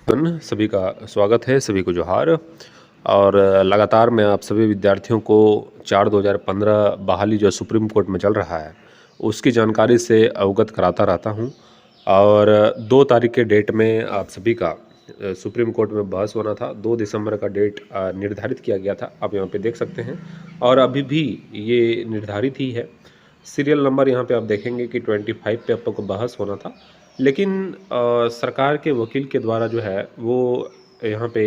सभी का स्वागत है, सभी को जोहार। और लगातार मैं आप सभी विद्यार्थियों को 4/2015 बहाली जो सुप्रीम कोर्ट में चल रहा है, उसकी जानकारी से अवगत कराता रहता हूँ। और 2 तारीख के डेट में आप सभी का सुप्रीम कोर्ट में बहस होना था। 2 दिसंबर का डेट निर्धारित किया गया था, आप यहाँ पे देख सकते हैं। और अभी भी ये निर्धारित ही है। सीरियल नंबर यहाँ पे आप देखेंगे कि 25 पे आपको बहस होना था, लेकिन सरकार के वकील के द्वारा जो है वो यहाँ पे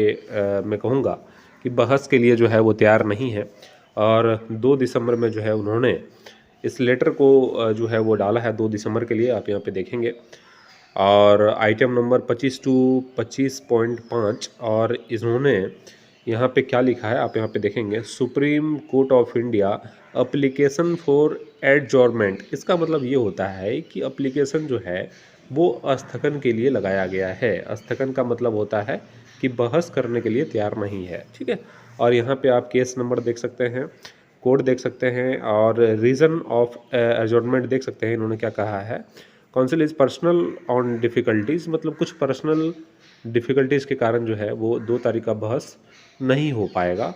मैं कहूँगा कि बहस के लिए जो है वो तैयार नहीं है। और 2 दिसंबर में जो है उन्होंने इस लेटर को जो है वो डाला है 2 दिसंबर के लिए, आप यहाँ पे देखेंगे। और आइटम नंबर 25 टू 25.5, और इन्होंने यहाँ पे क्या लिखा है आप यहाँ पे देखेंगे, supreme court of India application for adjournment. इसका मतलब ये होता है कि अप्लीकेशन जो है वो स्थगन के लिए लगाया गया है। स्थगन का मतलब होता है कि बहस करने के लिए तैयार नहीं है, ठीक है। और यहाँ पे आप केस नंबर देख सकते हैं, कोड देख सकते हैं, और रीज़न ऑफ एडजॉर्नमेंट देख सकते हैं। इन्होंने क्या कहा है, council is personal on difficulties, मतलब कुछ पर्सनल डिफ़िकल्टीज़ के कारण जो है वो 2 तारीख का बहस नहीं हो पाएगा।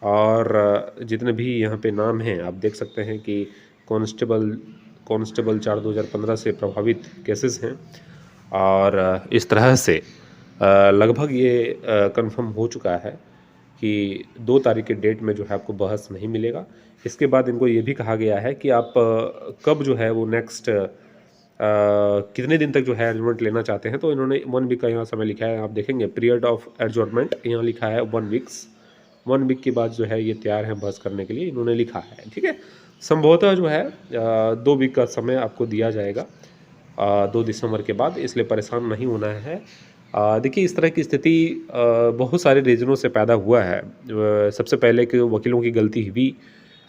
और जितने भी यहाँ पे नाम हैं आप देख सकते हैं कि कांस्टेबल 4/2015 से प्रभावित केसेस हैं। और इस तरह से लगभग ये कंफर्म हो चुका है कि 2 तारीख के डेट में जो है आपको बहस नहीं मिलेगा। इसके बाद इनको ये भी कहा गया है कि आप कब जो है वो नेक्स्ट कितने दिन तक जो है एडजॉर्नमेंट लेना चाहते हैं। तो इन्होंने 1 वीक का यहाँ समय लिखा है, आप देखेंगे पीरियड ऑफ एडजॉर्नमेंट यहाँ लिखा है 1 वीक्स। 1 वीक के बाद जो है ये तैयार है बहस करने के लिए, इन्होंने लिखा है, ठीक है। संभवतः जो है 2 वीक का समय आपको दिया जाएगा 2 दिसंबर के बाद, इसलिए परेशान नहीं होना है। देखिए इस तरह की स्थिति बहुत सारे रीज़नों से पैदा हुआ है। सबसे पहले कि वकीलों की गलती हुई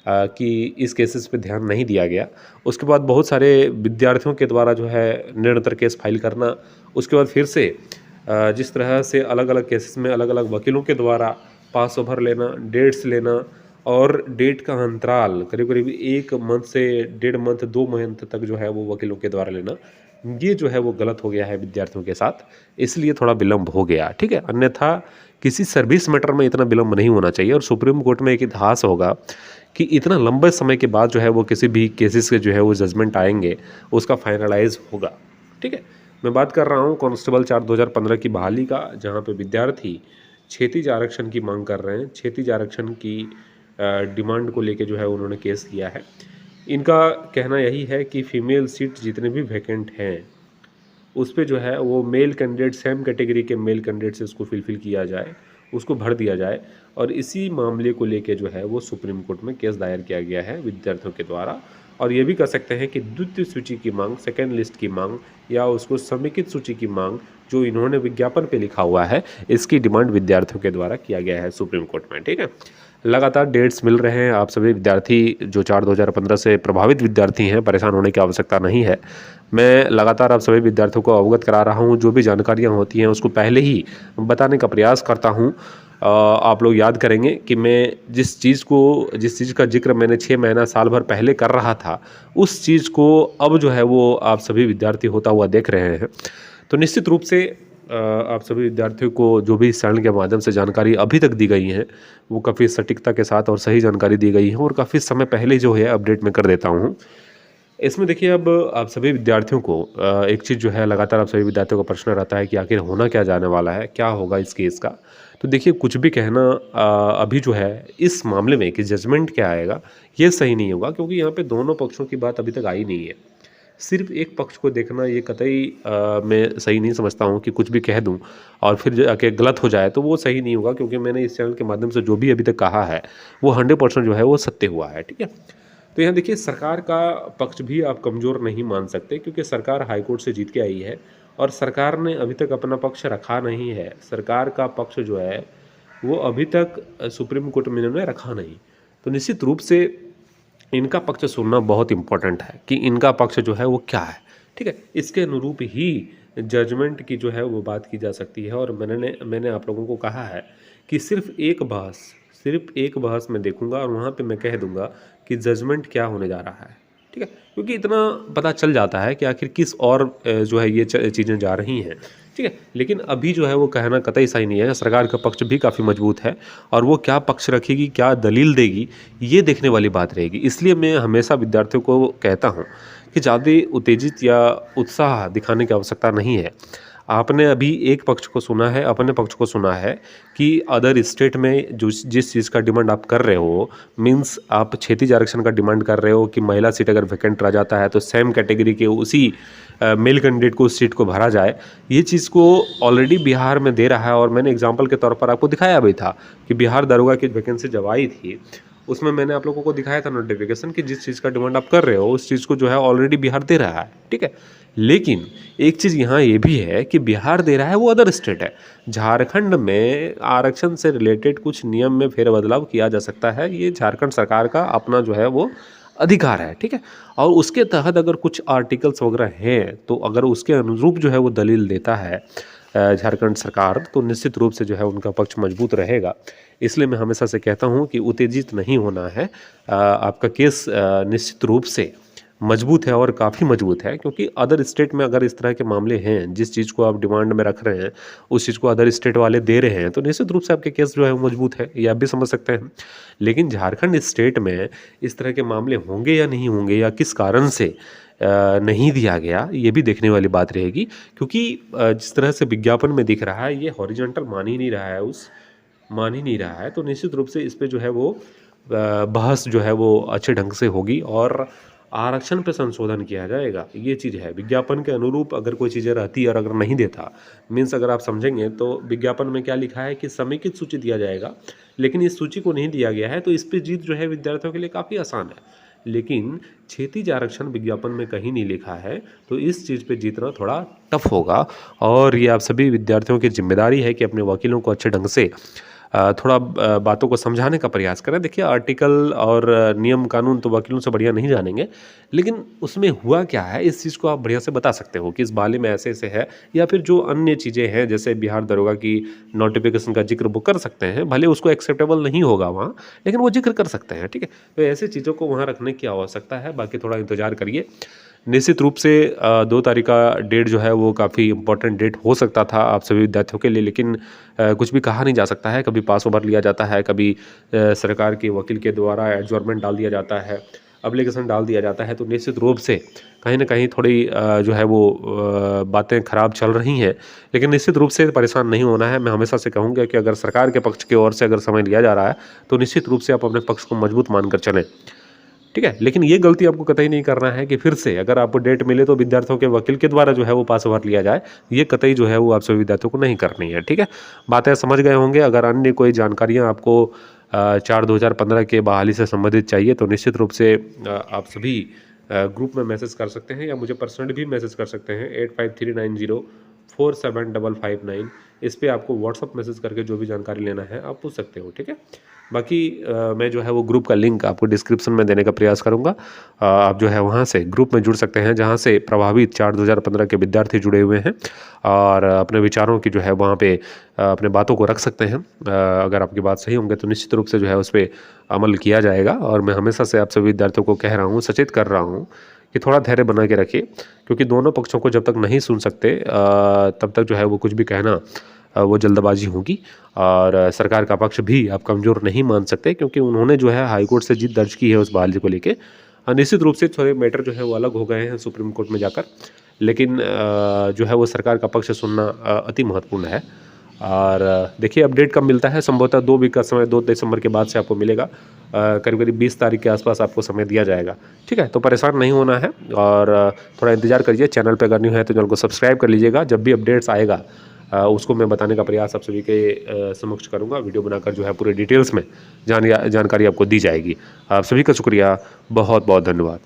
कि इस केसेस पे ध्यान नहीं दिया गया। उसके बाद बहुत सारे विद्यार्थियों के द्वारा जो है निरंतर केस फाइल करना। उसके बाद फिर से जिस तरह से अलग-अलग केसेस में अलग-अलग वकीलों के द्वारा पास ओवर लेना, डेट्स लेना, और डेट का अंतराल करीब-करीब 1 मंथ से 1.5 मंथ, 2 मंथ तक जो है वो वकीलों के द्वारा लेना, ये जो है वो गलत हो गया है विद्यार्थियों के साथ, इसलिए थोड़ा विलम्ब हो गया, ठीक है। अन्यथा किसी सर्विस मैटर में इतना विलम्ब नहीं होना चाहिए। और सुप्रीम कोर्ट में एक इतिहास होगा कि इतना लंबे समय के बाद जो है वो किसी भी केसेस के जो है वो जजमेंट आएंगे, उसका फाइनलाइज होगा, ठीक है। मैं बात कर रहा हूँ कांस्टेबल 4/2015 की बहाली का, जहाँ पे विद्यार्थी क्षैतिज आरक्षण की मांग कर रहे हैं। क्षैतिज आरक्षण की डिमांड को लेके जो है उन्होंने केस किया है। इनका कहना यही है कि फीमेल सीट जितने भी वैकेंट हैं उस पे जो है वो मेल कैंडिडेट, सेम कैटेगरी के मेल कैंडिडेट से उसको फिलफिल किया जाए, उसको भर दिया जाए। और इसी मामले को लेके जो है वो सुप्रीम कोर्ट में केस दायर किया गया है विद्यार्थियों के द्वारा। और ये भी कह सकते हैं कि द्वितीय सूची की मांग, सेकेंड लिस्ट की मांग, या उसको समेकित सूची की मांग, जो इन्होंने विज्ञापन पे लिखा हुआ है, इसकी डिमांड विद्यार्थियों के द्वारा किया गया है सुप्रीम कोर्ट में, ठीक है। लगातार डेट्स मिल रहे हैं। आप सभी विद्यार्थी जो 4/2015 से प्रभावित विद्यार्थी हैं, परेशान होने की आवश्यकता नहीं है। मैं लगातार आप सभी विद्यार्थियों को अवगत करा रहा हूँ। जो भी जानकारियाँ होती हैं उसको पहले ही बताने का प्रयास करता हूँ। आप लोग याद करेंगे कि मैं जिस चीज़ का जिक्र मैंने 6 महीना, साल भर पहले कर रहा था, उस चीज़ को अब जो है वो आप सभी विद्यार्थी होता हुआ देख रहे हैं। तो निश्चित रूप से आप सभी विद्यार्थियों को जो भी इस चैनल के माध्यम से जानकारी अभी तक दी गई है, वो काफ़ी सटीकता के साथ और सही जानकारी दी गई है, और काफ़ी समय पहले जो है अपडेट मैं कर देता हूँ। इसमें देखिए अब आप सभी विद्यार्थियों को एक चीज़ जो है लगातार आप सभी विद्यार्थियों का प्रश्न रहता है कि आखिर होना क्या जाने वाला है, क्या होगा इस केस का। तो देखिए कुछ भी कहना अभी जो है इस मामले में कि जजमेंट क्या आएगा, ये सही नहीं होगा, क्योंकि यहाँ पे दोनों पक्षों की बात अभी तक आई नहीं है। सिर्फ एक पक्ष को देखना ये कतई मैं सही नहीं समझता हूँ कि कुछ भी कह दूँ और फिर जाके गलत हो जाए, तो वो सही नहीं होगा। क्योंकि मैंने इस चैनल के माध्यम से जो भी अभी तक कहा है वो 100% जो है वो सत्य हुआ है, ठीक है। तो यहाँ देखिए सरकार का पक्ष भी आप कमज़ोर नहीं मान सकते, क्योंकि सरकार हाईकोर्ट से जीत के आई है और सरकार ने अभी तक अपना पक्ष रखा नहीं है। सरकार का पक्ष जो है वो अभी तक सुप्रीम कोर्ट में इन्होंने रखा नहीं। तो निश्चित रूप से इनका पक्ष सुनना बहुत इम्पोर्टेंट है कि इनका पक्ष जो है वो क्या है, ठीक है। इसके अनुरूप ही जजमेंट की जो है वो बात की जा सकती है। और मैंने आप लोगों को कहा है कि सिर्फ एक बहस मैं देखूंगा और वहाँ पे मैं कह दूंगा कि जजमेंट क्या होने जा रहा है, ठीक है। क्योंकि इतना पता चल जाता है कि आखिर किस और जो है ये चीज़ें जा रही हैं, ठीक ठीक है। लेकिन अभी जो है वो कहना कतई सही नहीं है, सरकार का पक्ष भी काफ़ी मजबूत है और वो क्या पक्ष रखेगी, क्या दलील देगी, ये देखने वाली बात रहेगी। इसलिए मैं हमेशा विद्यार्थियों को कहता हूँ कि ज़्यादा उत्तेजित या उत्साह दिखाने की आवश्यकता नहीं है। आपने अभी एक पक्ष को सुना है, अपने पक्ष को सुना है कि अदर स्टेट में जो जिस चीज़ का डिमांड आप कर रहे हो, मीन्स आप क्षैतिज आरक्षण का डिमांड कर रहे हो कि महिला सीट अगर वैकेंट रह जाता है तो सेम कैटेगरी के उसी मेल कैंडिडेट को उस सीट को भरा जाए। ये चीज़ को ऑलरेडी बिहार में दे रहा है और मैंने एग्जाम्पल के तौर पर आपको दिखाया भी था कि बिहार दारोगा की वैकेंसी जब आई थी, उसमें मैंने आप लोगों को दिखाया था नोटिफिकेशन कि जिस चीज़ का डिमांड आप कर रहे हो उस चीज़ को जो है ऑलरेडी बिहार दे रहा है, ठीक है। लेकिन एक चीज़ यहाँ ये भी है कि बिहार दे रहा है वो अदर स्टेट है। झारखंड में आरक्षण से रिलेटेड कुछ नियम में फेरबदलाव किया जा सकता है, ये झारखंड सरकार का अपना जो है वो अधिकार है, ठीक है। और उसके तहत अगर कुछ आर्टिकल्स वगैरह हैं तो अगर उसके अनुरूप जो है वो दलील देता है झारखंड सरकार, तो निश्चित रूप से जो है उनका पक्ष मजबूत रहेगा। इसलिए मैं हमेशा से कहता हूँ कि उत्तेजित नहीं होना है। आपका केस निश्चित रूप से मजबूत है और काफ़ी मजबूत है, क्योंकि अदर स्टेट में अगर इस तरह के मामले हैं, जिस चीज़ को आप डिमांड में रख रहे हैं उस चीज़ को अदर स्टेट वाले दे रहे हैं, तो निश्चित रूप से आपके केस जो है वो मजबूत है, ये आप भी समझ सकते हैं। लेकिन झारखंड स्टेट में इस तरह के मामले होंगे या नहीं होंगे, या किस कारण से नहीं दिया गया, ये भी देखने वाली बात रहेगी। क्योंकि जिस तरह से विज्ञापन में दिख रहा है ये हॉरिजॉन्टल मान ही नहीं रहा है, मान ही नहीं रहा है, तो निश्चित रूप से इस पे जो है वो बहस जो है वो अच्छे ढंग से होगी और आरक्षण पे संशोधन किया जाएगा। ये चीज़ है, विज्ञापन के अनुरूप अगर कोई चीज़ें रहती और अगर नहीं देता, मीन्स अगर आप समझेंगे तो विज्ञापन में क्या लिखा है कि समेकित सूची दिया जाएगा, लेकिन इस सूची को नहीं दिया गया है, तो इस पे जीत जो है विद्यार्थियों के लिए काफ़ी आसान है। लेकिन क्षैतिज आरक्षण विज्ञापन में कहीं नहीं लिखा है, तो इस चीज़ पे जीतना थोड़ा टफ होगा और ये आप सभी विद्यार्थियों की जिम्मेदारी है कि अपने वकीलों को अच्छे ढंग से थोड़ा बातों को समझाने का प्रयास करें। देखिए आर्टिकल और नियम कानून तो वकीलों से बढ़िया नहीं जानेंगे, लेकिन उसमें हुआ क्या है इस चीज़ को आप बढ़िया से बता सकते हो कि इस बाले में ऐसे-ऐसे है, या फिर जो अन्य चीज़ें हैं जैसे बिहार दरोगा की नोटिफिकेशन का जिक्र वो कर सकते हैं, भले उसको एक्सेप्टेबल नहीं होगा वहाँ, लेकिन वो जिक्र कर सकते हैं, ठीक है। तो ऐसी चीज़ों को वहाँ रखने की आवश्यकता है, बाकी थोड़ा इंतज़ार करिए। निश्चित रूप से 2 तारीख का डेट जो है वो काफ़ी इम्पोर्टेंट डेट हो सकता था आप सभी विद्यार्थियों के लिए, लेकिन कुछ भी कहा नहीं जा सकता है। कभी पास ओवर लिया जाता है, कभी सरकार के वकील के द्वारा एडजॉर्नमेंट डाल दिया जाता है, एप्लीकेशन डाल दिया जाता है, तो निश्चित रूप से कहीं न कहीं थोड़ी जो है वो बातें ख़राब चल रही हैं। लेकिन निश्चित रूप से परेशान नहीं होना है। मैं हमेशा से कहूँगा कि अगर सरकार के पक्ष की ओर से अगर समय लिया जा रहा है, तो निश्चित रूप से आप अपने पक्ष को मजबूत मानकर चलें, ठीक है। लेकिन ये गलती आपको कतई नहीं करना है कि फिर से अगर आपको डेट मिले तो विद्यार्थियों के वकील के द्वारा जो है वो पास ओवर लिया जाए, ये कतई जो है वो आप सभी विद्यार्थियों को नहीं करनी है, ठीक है। बातें समझ गए होंगे। अगर अन्य कोई जानकारियाँ आपको 4/2015 के बहाली से संबंधित चाहिए तो निश्चित रूप से आप सभी ग्रुप में मैसेज कर सकते हैं या मुझे पर्सनली भी मैसेज कर सकते हैं 8539047559। इस पे आपको व्हाट्सअप मैसेज करके जो भी जानकारी लेना है आप पूछ सकते हो, ठीक है। बाकी मैं जो है वो ग्रुप का लिंक आपको डिस्क्रिप्शन में देने का प्रयास करूँगा। आप जो है वहाँ से ग्रुप में जुड़ सकते हैं जहाँ से प्रभावित 4/2015 के विद्यार्थी जुड़े हुए हैं और अपने विचारों की जो है वहाँ पे अपने बातों को रख सकते हैं। अगर आपकी बात सही होंगे तो निश्चित रूप से जो है उस पर अमल किया जाएगा और मैं हमेशा से आप सभी विद्यार्थियों को कह रहा हूँ, सचेत कर रहा हूँ कि थोड़ा धैर्य बना के रखिए, क्योंकि दोनों पक्षों को जब तक नहीं सुन सकते तब तक जो है वो कुछ भी कहना वो जल्दबाजी होगी और सरकार का पक्ष भी आप कमज़ोर नहीं मान सकते, क्योंकि उन्होंने जो है हाई कोर्ट से जीत दर्ज की है उस बहाली को लेके। निश्चित रूप से थोड़े मैटर जो है वो अलग हो गए हैं सुप्रीम कोर्ट में जाकर, लेकिन जो है वो सरकार का पक्ष सुनना अति महत्वपूर्ण है। और देखिए अपडेट कब मिलता है, संभवतः 2 वीक का समय 2 दिसंबर के बाद से आपको मिलेगा। करीब 20 तारीख के आसपास आपको समय दिया जाएगा, ठीक है। तो परेशान नहीं होना है और थोड़ा इंतजार करिए। चैनल पर अगर न्यू है तो चैनल को सब्सक्राइब कर लीजिएगा। जब भी अपडेट्स आएगा उसको मैं बताने का प्रयास आप सभी के समक्ष करूंगा। वीडियो बनाकर जो है पूरे डिटेल्स में जानकारी आपको दी जाएगी। आप सभी का शुक्रिया, बहुत बहुत धन्यवाद।